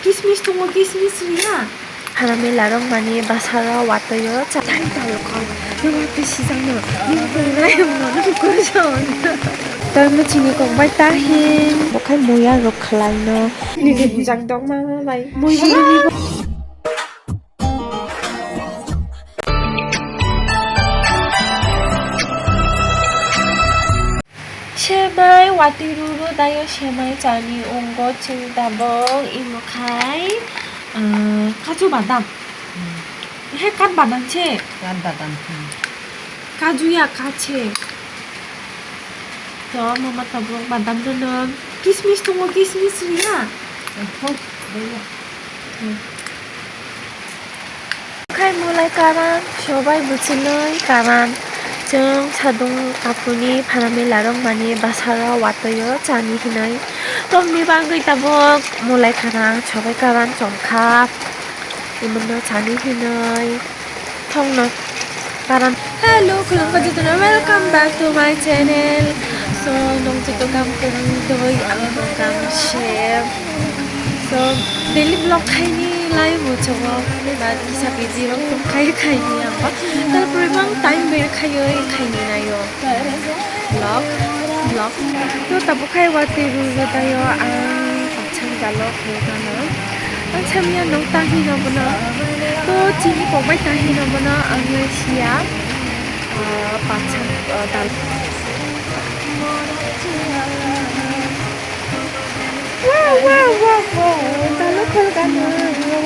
kismis dङ kismisnya 바람에 나랑 많이 마사라 왔어요. 자, 다리다 올걸. 너무 앞에시잖아. 이거를 너는 꾸셔온다. 다음에 지니고 말따힌. 뭐칼 뭐야 로클라이너. 니네 부장동 마마 마이. 뭐야 이거. 시마이 와티루루 다요 시마이 자니 온거 칭다봉 이모카이 가주 바담 해간 바담채 간 바담 가주야 가채 저 마마 타봉 바담도는 키스미스 동어 키스미스야 칼 몰라이 까란 쇼바이 무치는 까란 जों सादुं आफुनि 바람에 나랑 많이 마사라 왔어요. 자니 हिनाय tomni bagै tabok mulai karang chobai karan chongkap imonno jani hinai thongno karan hello khulungba jituna welcome back to my channel so nong jito kam kurang doi ang kam share so daily vlog khaini live hochego ba hisabe jirok tum khaini amba tarpore bang time ber khaini nayo vlog to tabo khai wate ru tayo ang pachang galo khogana ang chamia nong tahi no bana to chini ko bai tahi no bana ang sia pachang dal wow dalo khogana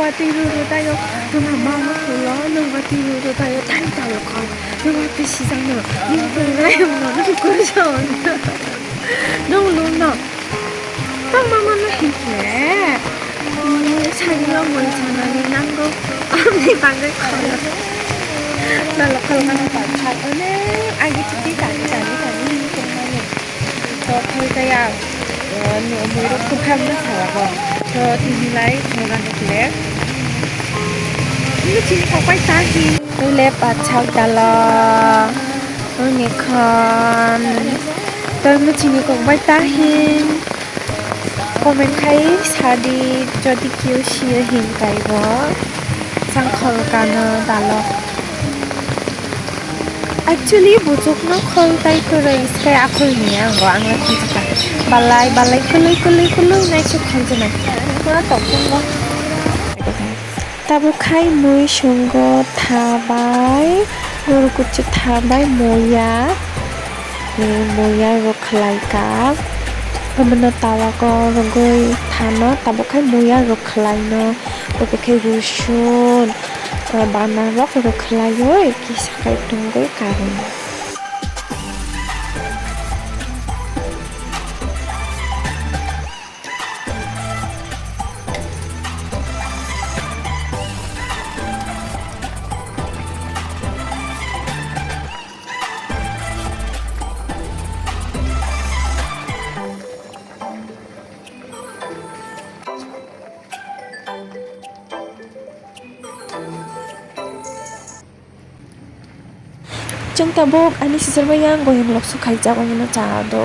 wate ru tayo to mama khulo no wate ru tayo tari dalo khol no wate 시장나 이거를 너는 꾸셔온다 너무너무 딱 마마는 이게 자기가 뭘 전화니 난거 언니 방을 걸어 날로 걸어가는 반찬 오늘 아기 집이 자니 정말이 저 걸다야 너무 이렇게 하면 살아가 저 디즈라이 들어가는 길에 이거 지금 가까이 따지 tôi chào cả là tôi nghe con tôi mới chỉ có bài ta hin comment thấy sao đi cho đi kêu share hình cái đó sang khol kana dalo actually bujuk no khol tai kore iskai akhol niya go angla khita balai kului nai chu khol jana pura tokung go তারপর খাই মই সঙ্গ থাবাই নরকুচি থাবাই ময়া রখলাইকা বমনো তাওয়াকো রগই থানো তারপর খাই ময়া রখলাইনো তারপর খাই রসুন বানা রখলাইও কি সাকাই টঙ্গই কারণ Jeng tabok ani sisirbayang goyang lok sukai jawang na chado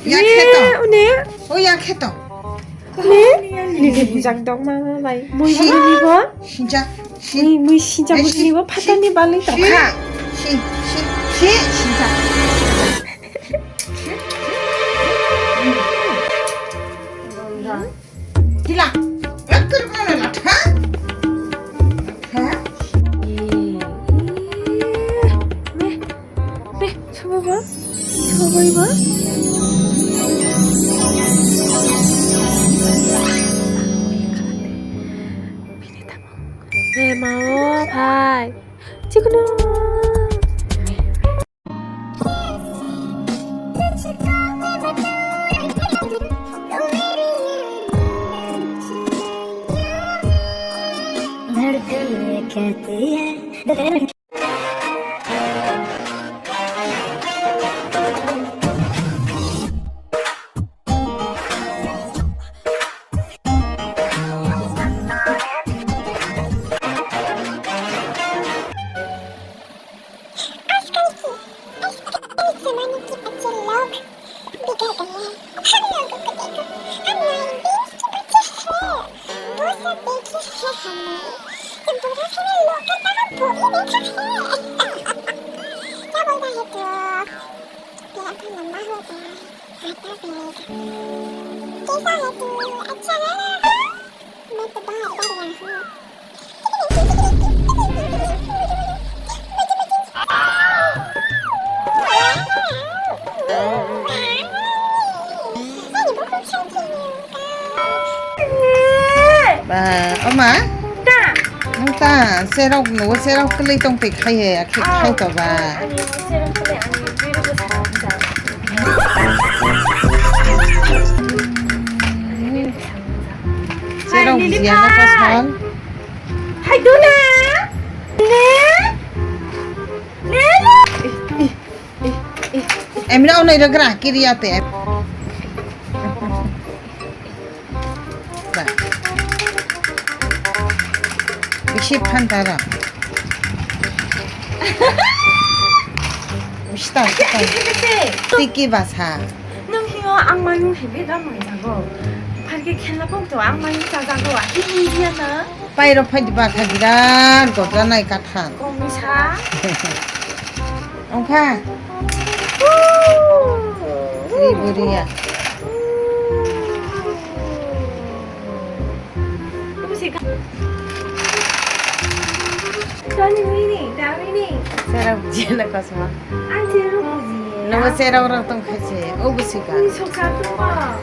약했다. 약했다. 니네 부장동 마마 마이 뭐야 이거 진짜 뭐 진짜 무슨 이거 파탄이 발리 떡하 진짜 딜라 왜 그러면 나타? 네 저거 이봐 네 마오 바이 지구노 धड़कन कहती है लंबा हो गया आता पेट कैसा है तू अच्छा है ना मैं तो बाहर बढ़िया हूँ 엄마 일단 세라고 누구 세라고 끌리 똥배 카이에 카이 떠봐 아니 세럼 플레이 아니 위로도 잘한다. 세라고 지야나 선 Hai Duna. em đâu này được cái kia đi à em 미시판 달아 미시다 띠끼 바사 Nung hiyo ang manung hebi ramang jago. Parke khela pong to ang manung jago wa India na. 빠이로 파지바 타기란 거잖아이 까탄 Komisa. 엉파 리브리야 Ibu sih kan. Dani ini. 세라고 지야나 가서 Anjir buji. 너무 세라고랑 똥 같이 오브시가 Ini sok satu pa.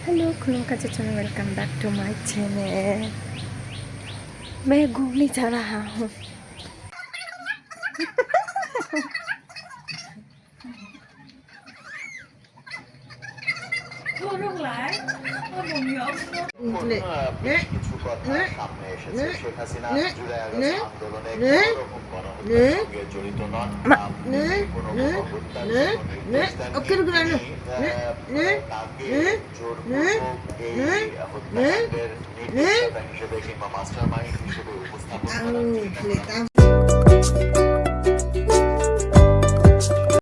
Hello, kulung ka channel. Welcome back to my channel. मैं घूमने जा रहा हूँ. কিছু কথা সামনে এসেছে শেখ Hasina July August আন্দোলনে কোনো রকম গণহত্যার সঙ্গে জড়িত নন কোনো হত্যা হত্যাকাণ্ডের নির্দেশদাতা হিসেবে কিংবা মাস্টার মাইন্ড হিসেবে উপস্থাপন করার